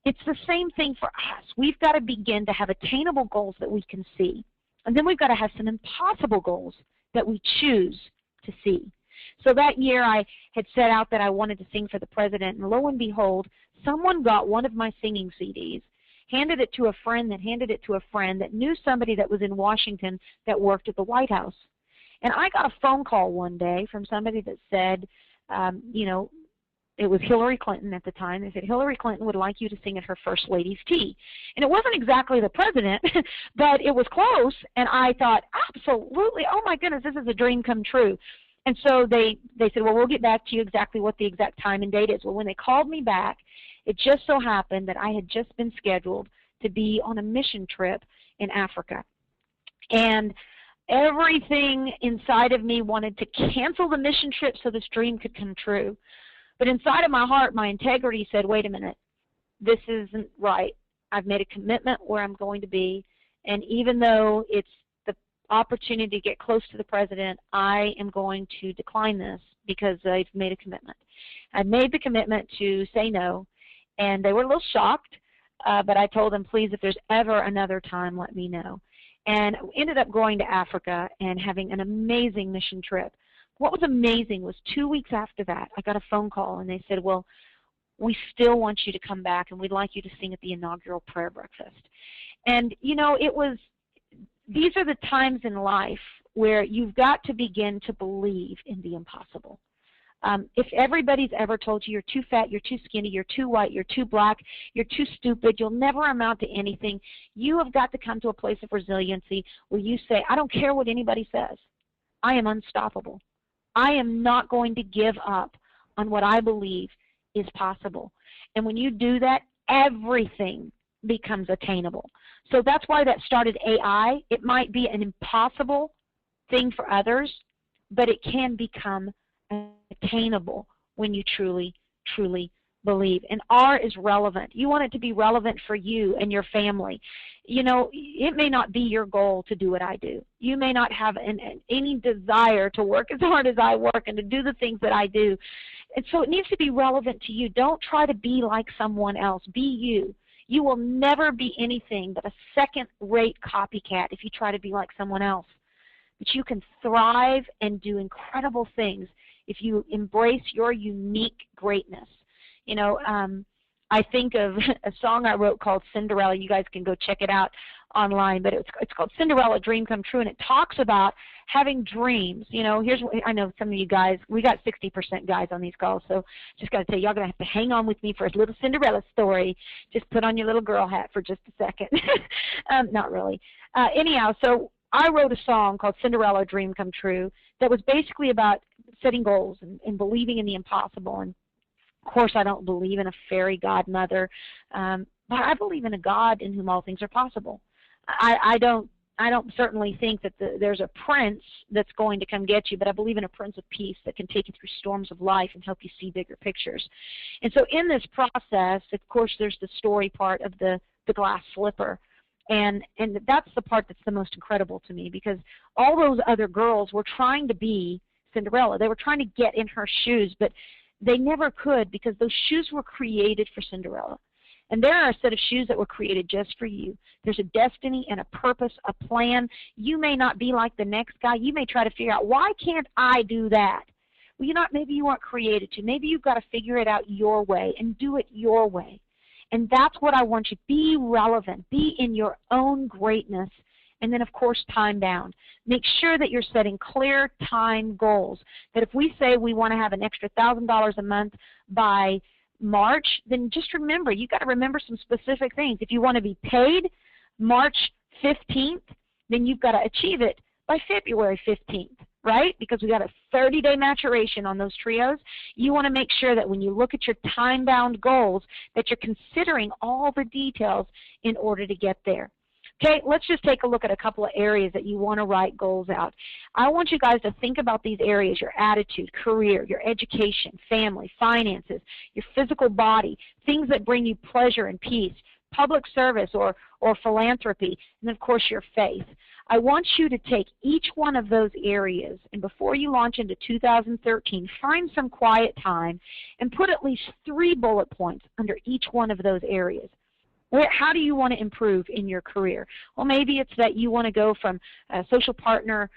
It's the same thing for us. We've got to begin to have attainable goals that we can see. And then we've got to have some impossible goals that we choose to see. So that year I had set out that I wanted to sing for the President, and lo and behold, someone got one of my singing CDs, handed it to a friend that handed it to a friend that knew somebody that was in Washington that worked at the White House. And I got a phone call one day from somebody that said, you know, it was Hillary Clinton at the time. They said, Hillary Clinton would like you to sing at her First Lady's tea. And it wasn't exactly the president, but it was close. And I thought, absolutely, oh my goodness, this is a dream come true. And so they said, well, we'll get back to you exactly what the exact time and date is. Well, when they called me back, it just so happened that I had just been scheduled to be on a mission trip in Africa. And everything inside of me wanted to cancel the mission trip so this dream could come true. But inside of my heart, my integrity said, wait a minute, this isn't right. I've made a commitment where I'm going to be, and even though it's the opportunity to get close to the president, I am going to decline this because I've made a commitment. I've made the commitment to say no, and they were a little shocked, but I told them, please, if there's ever another time, let me know. And ended up going to Africa and having an amazing mission trip. What was amazing was 2 weeks after that, I got a phone call, and they said, well, we still want you to come back, and we'd like you to sing at the inaugural prayer breakfast. And, you know, these are the times in life where you've got to begin to believe in the impossible. If everybody's ever told you you're too fat, you're too skinny, you're too white, you're too black, you're too stupid, you'll never amount to anything, you have got to come to a place of resiliency where you say, I don't care what anybody says. I am unstoppable. I am not going to give up on what I believe is possible. And when you do that, everything becomes attainable. So that's why that started AI. It might be an impossible thing for others, but it can become attainable when you truly, truly believe. And R is relevant. You want it to be relevant for you and your family. You know, it may not be your goal to do what I do. You may not have any desire to work as hard as I work and to do the things that I do. And so it needs to be relevant to you. Don't try to be like someone else. Be you. You will never be anything but a second-rate copycat if you try to be like someone else. But you can thrive and do incredible things if you embrace your unique greatness. You know, I think of a song I wrote called Cinderella. You guys can go check it out online, but it's called Cinderella, Dream Come True, and it talks about having dreams. You know, here's what I know some of you guys, we got 60% guys on these calls, so just got to tell you, y'all going to have to hang on with me for a little Cinderella story. Just put on your little girl hat for just a second. Not really. Anyhow, so I wrote a song called Cinderella, Dream Come True that was basically about setting goals and believing in the impossible. And of course, I don't believe in a fairy godmother, but I believe in a God in whom all things are possible. I don't certainly think that there's a prince that's going to come get you, but I believe in a prince of peace that can take you through storms of life and help you see bigger pictures. And so in this process, of course, there's the story part of the glass slipper. And that's the part that's the most incredible to me, because all those other girls were trying to be Cinderella. They were trying to get in her shoes, but they never could, because those shoes were created for Cinderella. And there are a set of shoes that were created just for you. There's a destiny and a purpose, a plan. You may not be like the next guy. You may try to figure out, why can't I do that? Well, maybe you weren't created to. Maybe you've got to figure it out your way and do it your way. And that's what I want you to be relevant. Be in your own greatness. And then, of course, time bound. Make sure that you're setting clear time goals. That if we say we want to have an extra $1,000 a month by March, then just remember, you've got to remember some specific things. If you want to be paid March 15th, then you've got to achieve it by February 15th, right? Because we got a 30-day maturation on those trios. You want to make sure that when you look at your time-bound goals, that you're considering all the details in order to get there. Okay, let's just take a look at a couple of areas that you want to write goals out. I want you guys to think about these areas: your attitude, career, your education, family, finances, your physical body, things that bring you pleasure and peace, public service or philanthropy, and of course your faith. I want you to take each one of those areas, and before you launch into 2013, find some quiet time and put at least 3 bullet points under each one of those areas. How do you want to improve in your career? Well, maybe it's that you want to go from social partner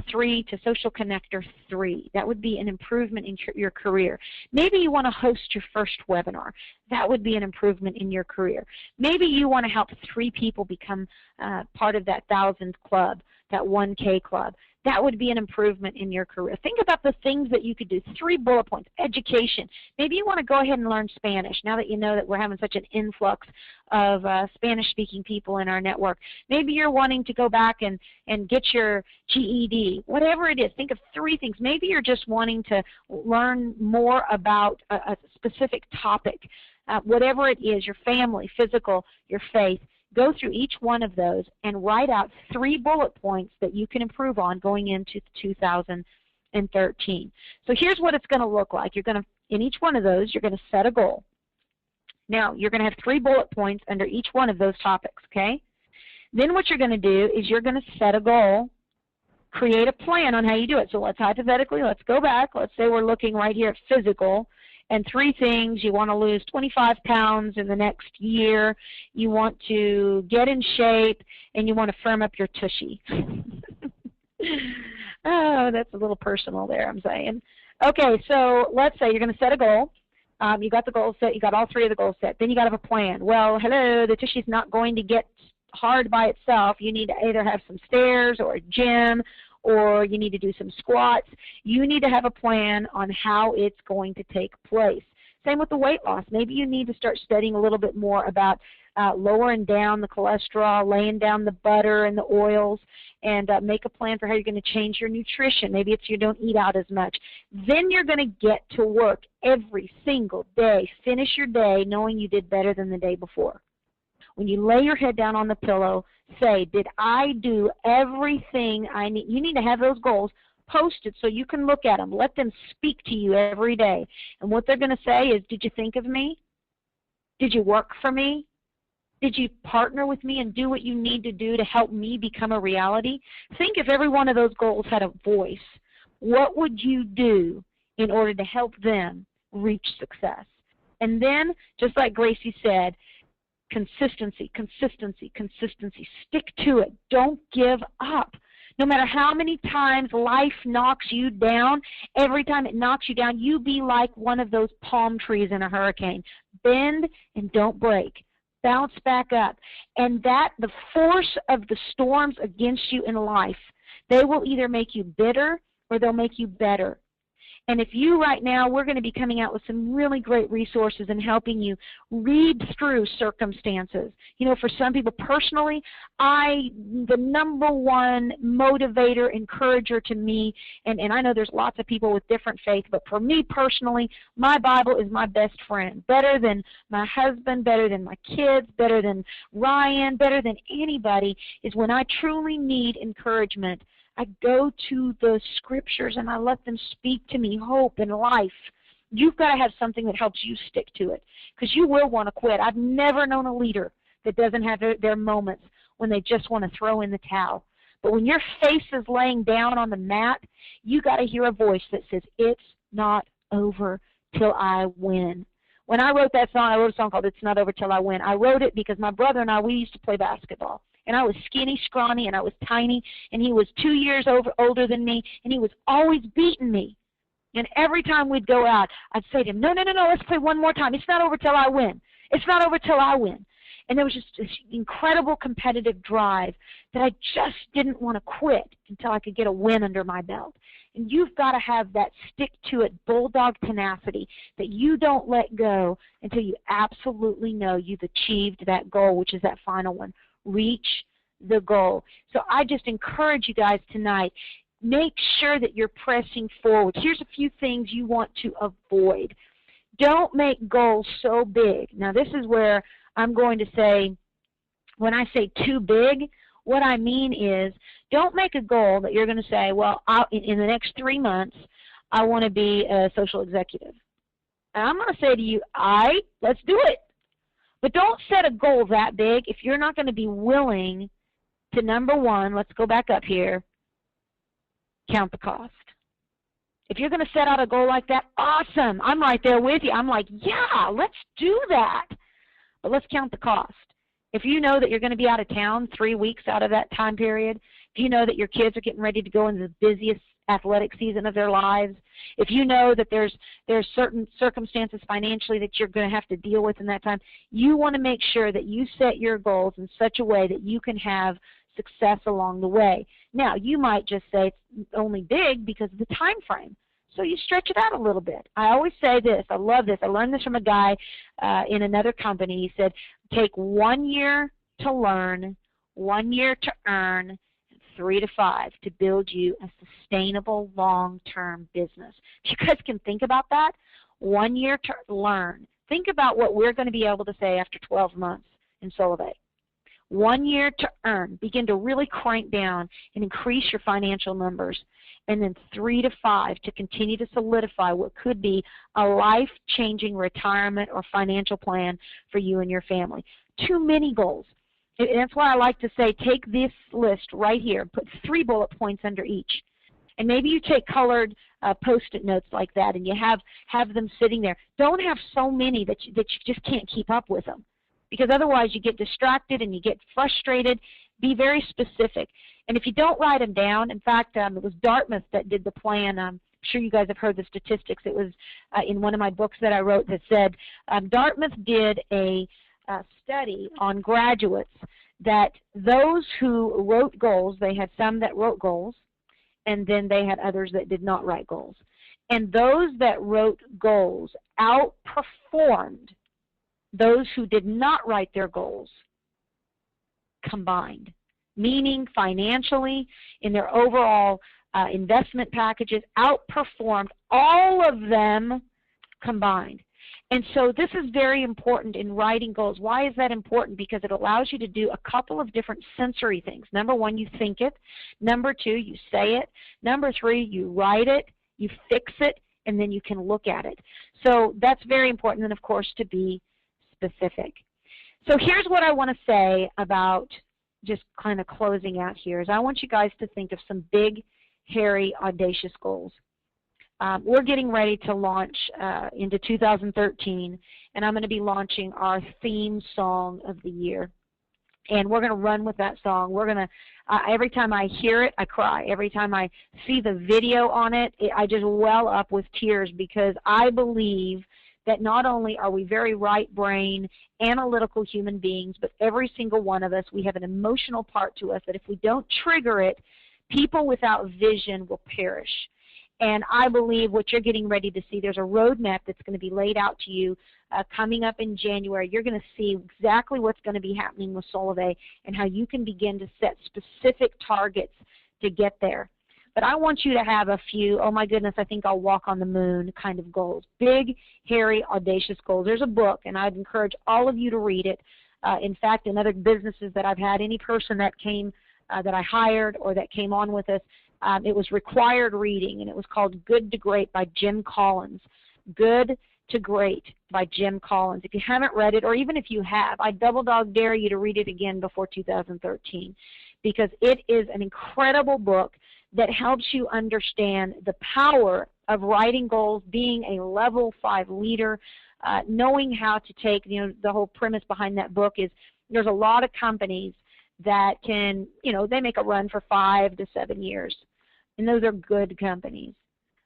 3 to social connector 3. That would be an improvement in your career. Maybe you want to host your first webinar. That would be an improvement in your career. Maybe you want to help 3 people become part of that 1,000 club, that 1K club. That would be an improvement in your career. Think about the things that you could do. 3 bullet points. Education. Maybe you want to go ahead and learn Spanish now that you know that we're having such an influx of Spanish-speaking people in our network. Maybe you're wanting to go back and get your GED. Whatever it is, think of 3 things. Maybe you're just wanting to learn more about a specific topic. Whatever it is, your family, physical, your faith. Go through each one of those and write out 3 bullet points that you can improve on going into 2013. So here's what it's going to look like. You're going to, in each one of those, you're going to set a goal. Now, you're going to have 3 bullet points under each one of those topics, okay? Then what you're going to do is you're going to set a goal, create a plan on how you do it. So let's go back. Let's say we're looking right here at physical. And 3 things: you want to lose 25 pounds in the next year, you want to get in shape, and you want to firm up your tushy. Oh, that's a little personal there, I'm saying. Okay, so let's say you're going to set a goal. You got the goal set. You got all 3 of the goals set. Then you got to have a plan. Well, hello, the tushy's not going to get hard by itself. You need to either have some stairs or a gym or you need to do some squats. You need to have a plan on how it's going to take place. Same with the weight loss. Maybe you need to start studying a little bit more about lowering down the cholesterol, laying down the butter and the oils, and make a plan for how you're going to change your nutrition. Maybe it's you don't eat out as much. Then you're going to get to work every single day. Finish your day knowing you did better than the day before. When you lay your head down on the pillow, say, did I do everything I need? You need to have those goals posted so you can look at them. Let them speak to you every day. And what they're going to say is, did you think of me? Did you work for me? Did you partner with me and do what you need to do to help me become a reality? Think if every one of those goals had a voice. What would you do in order to help them reach success? And then, just like Gracie said, consistency, consistency, consistency. Stick to it. Don't give up. No matter how many times life knocks you down, every time it knocks you down, you be like one of those palm trees in a hurricane. Bend and don't break. Bounce back up. And the force of the storms against you in life, they will either make you bitter or they'll make you better. And if you right now, we're going to be coming out with some really great resources and helping you read through circumstances. You know, for some people personally, the number one motivator, encourager to me, and I know there's lots of people with different faith, but for me personally, my Bible is my best friend. Better than my husband, better than my kids, better than Ryan, better than anybody is when I truly need encouragement. I go to the scriptures and I let them speak to me hope and life. You've got to have something that helps you stick to it because you will want to quit. I've never known a leader that doesn't have their moments when they just want to throw in the towel. But when your face is laying down on the mat, you got to hear a voice that says, it's not over till I win. When I wrote that song, I wrote a song called It's Not Over Till I Win. I wrote it because my brother and I, we used to play basketball. And I was skinny, scrawny, and I was tiny, and he was 2 years older than me, and he was always beating me. And every time we'd go out, I'd say to him, no, let's play one more time. It's not over till I win. It's not over till I win. And there was just this incredible competitive drive that I just didn't want to quit until I could get a win under my belt. And you've got to have that stick-to-it bulldog tenacity that you don't let go until you absolutely know you've achieved that goal, which is that final one. Reach the goal. So I just encourage you guys tonight, make sure that you're pressing forward. Here's a few things you want to avoid. Don't make goals so big. Now this is where I'm going to say, when I say too big, what I mean is don't make a goal that you're going to say, well, in the next 3 months, I want to be a social executive. And I'm going to say to you, all right, let's do it. But don't set a goal that big if you're not going to be willing to, number one, let's go back up here, count the cost. If you're going to set out a goal like that, awesome. I'm right there with you. I'm like, yeah, let's do that. But let's count the cost. If you know that you're going to be out of town 3 weeks out of that time period, if you know that your kids are getting ready to go into the busiest athletic season of their lives, if you know that there's certain circumstances financially that you're going to have to deal with in that time, you want to make sure that you set your goals in such a way that you can have success along the way. Now, you might just say it's only big because of the time frame. So you stretch it out a little bit. I always say this. I love this. I learned this from a guy in another company. He said, take 1 year to learn, 1 year to earn, 3 to 5 to build you a sustainable long-term business. If you guys can think about that, 1 year to learn. Think about what we're going to be able to say after 12 months in Solivay. 1 year to earn. Begin to really crank down and increase your financial numbers. And then 3 to 5 to continue to solidify what could be a life-changing retirement or financial plan for you and your family. Too many goals. And that's why I like to say take this list right here, put 3 bullet points under each. And maybe you take colored Post-it notes like that and you have them sitting there. Don't have so many that you just can't keep up with them, because otherwise you get distracted and you get frustrated. Be very specific. And if you don't write them down, in fact, it was Dartmouth that did the plan. I'm sure you guys have heard the statistics. It was in one of my books that I wrote that said Dartmouth did a study on graduates that those who wrote goals, they had some that wrote goals, and then they had others that did not write goals. And those that wrote goals outperformed those who did not write their goals combined, meaning financially, in their overall investment packages, outperformed all of them combined. And so this is very important in writing goals. Why is that important? Because it allows you to do a couple of different sensory things. Number one, you think it. Number two, you say it. Number three, you write it, you fix it, and then you can look at it. So that's very important, and of course, to be specific. So here's what I want to say about just kind of closing out here is I want you guys to think of some big, hairy, audacious goals. We're getting ready to launch into 2013, and I'm going to be launching our theme song of the year. And we're going to run with that song. We're going to, every time I hear it, I cry. Every time I see the video on it, I just well up with tears, because I believe that not only are we very right-brain, analytical human beings, but every single one of us, we have an emotional part to us that if we don't trigger it, people without vision will perish. And I believe what you're getting ready to see, there's a roadmap that's going to be laid out to you coming up in January. You're going to see exactly what's going to be happening with Solvay and how you can begin to set specific targets to get there. But I want you to have a few, oh my goodness, I think I'll walk on the moon kind of goals. Big, hairy, audacious goals. There's a book, and I'd encourage all of you to read it. In fact, in other businesses that I've had, any person that came, that I hired or that came on with us, it was required reading, and it was called Good to Great by Jim Collins. Good to Great by Jim Collins. If you haven't read it, or even if you have, I double dog dare you to read it again before 2013, because it is an incredible book that helps you understand the power of writing goals, being a level 5 leader, knowing how to take, the whole premise behind that book is there's a lot of companies that can, they make a run for 5 to 7 years, and those are good companies.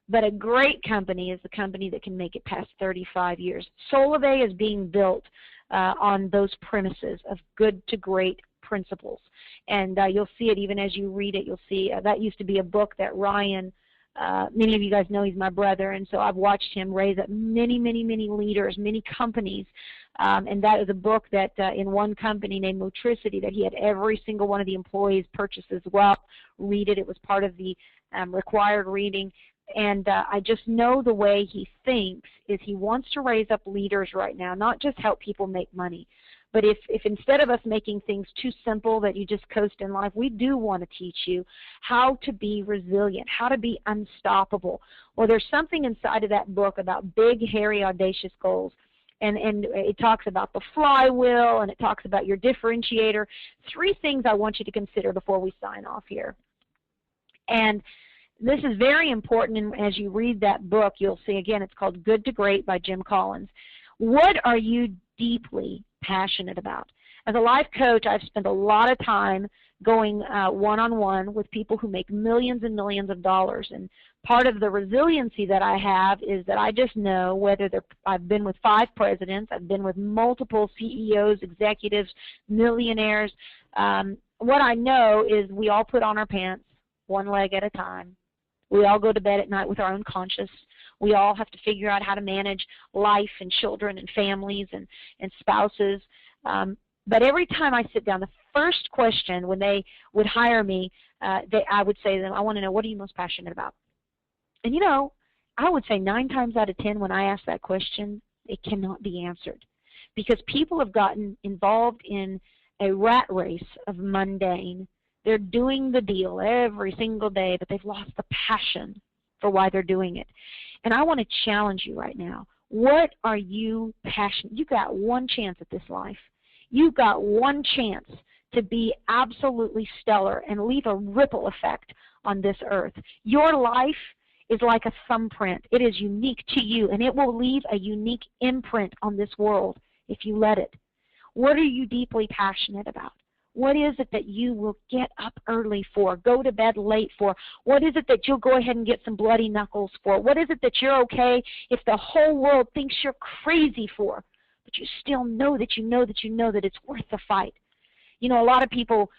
But a great company is the company that can make it past 35 years. Solvay is being built on those premises of good to great principles. And you'll see it even as you read it. You'll see that used to be a book that Ryan, many of you guys know he's my brother, and so I've watched him raise up many, many, many leaders, many companies. And that is a book that in one company named Motricity that he had every single one of the employees purchase as well. Read it. It was part of the required reading. And I just know the way he thinks is he wants to raise up leaders right now, not just help people make money. But if instead of us making things too simple that you just coast in life, we do want to teach you how to be resilient, how to be unstoppable. Well, there's something inside of that book about big, hairy, audacious goals. And it talks about the flywheel, and it talks about your differentiator. 3 things I want you to consider before we sign off here. And this is very important, and as you read that book, you'll see, again, it's called Good to Great by Jim Collins. What are you deeply passionate about? As a life coach, I've spent a lot of time going one-on-one with people who make millions and millions of dollars. And part of the resiliency that I have is that I just know whether I've been with 5 presidents, I've been with multiple CEOs, executives, millionaires. What I know is we all put on our pants one leg at a time. We all go to bed at night with our own conscience. We all have to figure out how to manage life and children and families and spouses. But every time I sit down, the first question when they would hire me, I would say to them, I want to know, what are you most passionate about? And I would say 9 times out of 10 when I ask that question, it cannot be answered. Because people have gotten involved in a rat race of mundane. They're doing the deal every single day, but they've lost the passion for why they're doing it. And I want to challenge you right now. What are you passionate? You've got one chance at this life. You've got one chance to be absolutely stellar and leave a ripple effect on this earth. Your life is like a thumbprint. It is unique to you, and it will leave a unique imprint on this world if you let it. What are you deeply passionate about? What is it that you will get up early for, go to bed late for? What is it that you'll go ahead and get some bloody knuckles for? What is it that you're okay if the whole world thinks you're crazy for, but you still know that you know that you know that it's worth the fight? A lot of people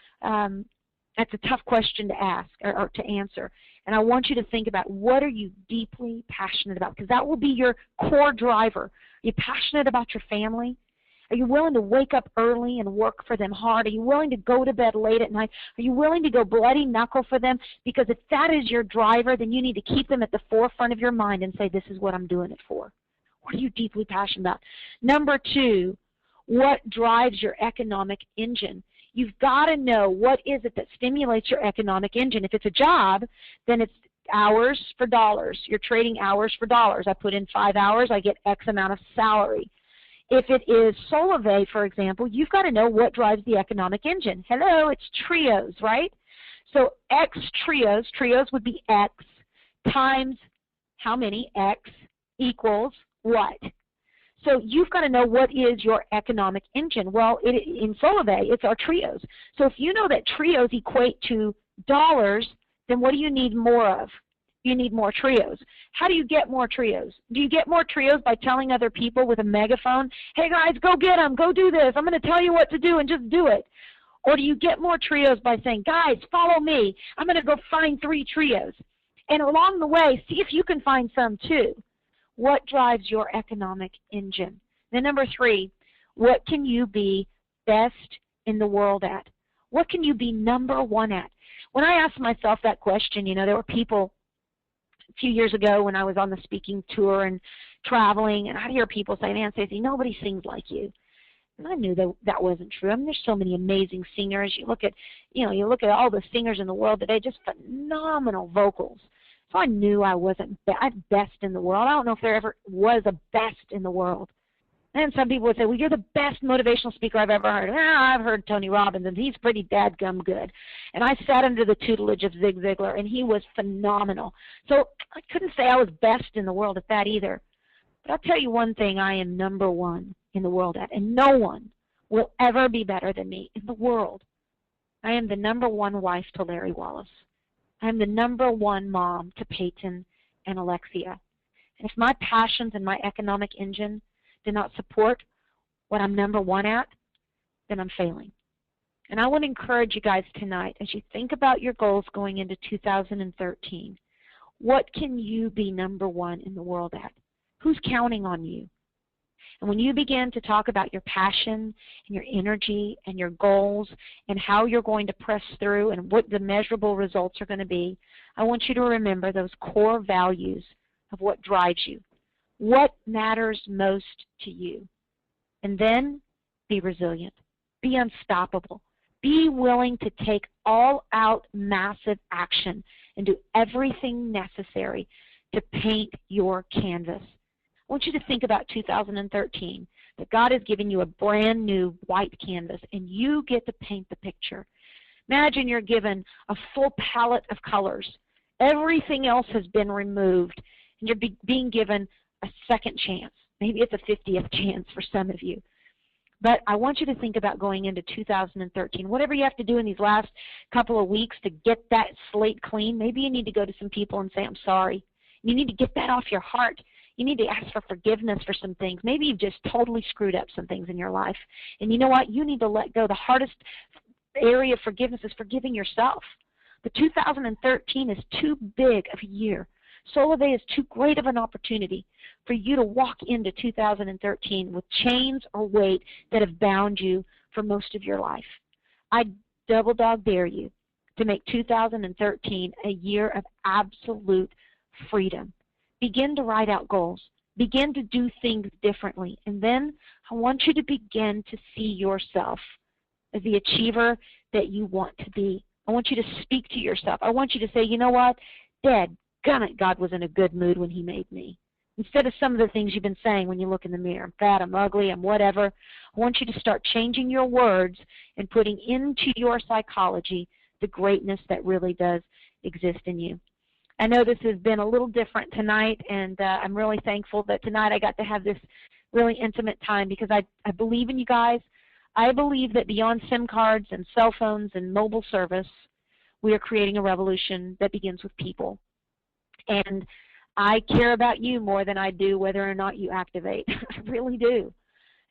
That's a tough question to ask or to answer. And I want you to think about, what are you deeply passionate about? Because that will be your core driver. Are you passionate about your family? Are you willing to wake up early and work for them hard? Are you willing to go to bed late at night? Are you willing to go bloody knuckle for them? Because if that is your driver, then you need to keep them at the forefront of your mind and say, this is what I'm doing it for. What are you deeply passionate about? Number 2, what drives your economic engine? You've got to know what is it that stimulates your economic engine. If it's a job, then it's hours for dollars. You're trading hours for dollars. I put in 5 hours, I get X amount of salary. If it is Solvay, for example, you've got to know what drives the economic engine. Hello, it's trios, right? So X trios would be X times how many? X equals what? So you've got to know what is your economic engine. Well, in Solvay, it's our trios. So if you know that trios equate to dollars, then what do you need more of? You need more trios. How do you get more trios? Do you get more trios by telling other people with a megaphone, hey guys, go get them, go do this, I'm going to tell you what to do and just do it? Or do you get more trios by saying, guys, follow me, I'm going to go find 3 trios. And along the way, see if you can find some too. What drives your economic engine? Then number 3, what can you be best in the world at? What can you be number 1 at? When I asked myself that question, you know, there were people a few years ago when I was on the speaking tour and traveling, and I'd hear people say, man, Stacey, nobody sings like you. And I knew that that wasn't true. I mean, there's so many amazing singers. You look at all the singers in the world today, just phenomenal vocals. So I knew I wasn't best in the world. I don't know if there ever was a best in the world. And some people would say, well, you're the best motivational speaker I've ever heard. I've heard Tony Robbins, and he's pretty dadgum good. And I sat under the tutelage of Zig Ziglar, and he was phenomenal. So I couldn't say I was best in the world at that either. But I'll tell you one thing I am number 1 in the world at, and no one will ever be better than me in the world. I am the number 1 wife to Larry Wallace. I am the number 1 mom to Peyton and Alexia. And if my passions and my economic engine do not support what I'm number 1 at, then I'm failing. And I want to encourage you guys tonight, as you think about your goals going into 2013, what can you be number 1 in the world at? Who's counting on you? And when you begin to talk about your passion and your energy and your goals and how you're going to press through and what the measurable results are going to be, I want you to remember those core values of what drives you. What matters most to you? And then be resilient. Be unstoppable. Be willing to take all-out massive action and do everything necessary to paint your canvas. I want you to think about 2013, that God has given you a brand new white canvas, and you get to paint the picture. Imagine you're given a full palette of colors. Everything else has been removed, and you're being given a second chance. Maybe it's a 50th chance for some of you. But I want you to think about going into 2013. Whatever you have to do in these last couple of weeks to get that slate clean, maybe you need to go to some people and say, I'm sorry. You need to get that off your heart. You need to ask for forgiveness for some things. Maybe you've just totally screwed up some things in your life. And you know what? You need to let go. The hardest area of forgiveness is forgiving yourself. But 2013 is too big of a year. Solvay is too great of an opportunity for you to walk into 2013 with chains or weight that have bound you for most of your life. I double dog dare you to make 2013 a year of absolute freedom. Begin to write out goals. Begin to do things differently. And then I want you to begin to see yourself as the achiever that you want to be. I want you to speak to yourself. I want you to say, you know what? Dadgummit, God was in a good mood when he made me. Instead of some of the things you've been saying when you look in the mirror, I'm fat, I'm ugly, I'm whatever, I want you to start changing your words and putting into your psychology the greatness that really does exist in you. I know this has been a little different tonight, and I'm really thankful that tonight I got to have this really intimate time because I believe in you guys. I believe that beyond SIM cards and cell phones and mobile service, we are creating a revolution that begins with people. And I care about you more than I do whether or not you activate. I really do.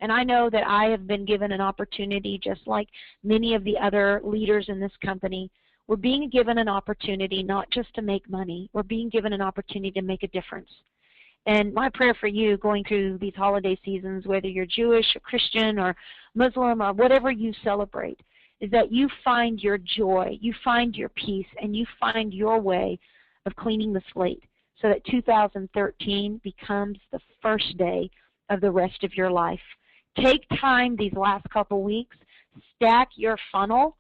And I know that I have been given an opportunity, just like many of the other leaders in this company, we're being given an opportunity not just to make money, we're being given an opportunity to make a difference. And my prayer for you going through these holiday seasons, whether you're Jewish or Christian or Muslim or whatever you celebrate, is that you find your joy, you find your peace, and you find your way of cleaning the slate so that 2013 becomes the first day of the rest of your life. Take time these last couple weeks, stack your funnel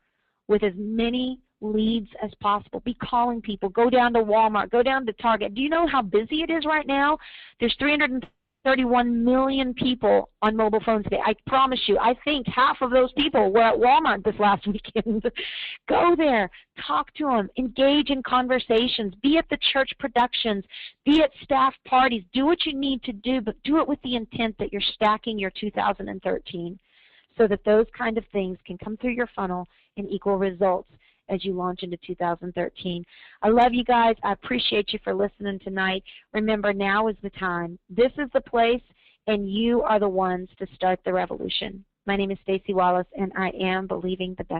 with as many leads as possible. Be calling people. Go down to Walmart. Go down to Target. Do you know how busy it is right now? There's 331 million people on mobile phones today. I promise you, I think half of those people were at Walmart this last weekend. Go there. Talk to them. Engage in conversations. Be at the church productions. Be at staff parties. Do what you need to do, but do it with the intent that you're stacking your 2013 so that those kind of things can come through your funnel and equal results as you launch into 2013. I love you guys. I appreciate you for listening tonight. Remember, now is the time. This is the place, and you are the ones to start the revolution. My name is Stacey Wallace, and I am believing the best.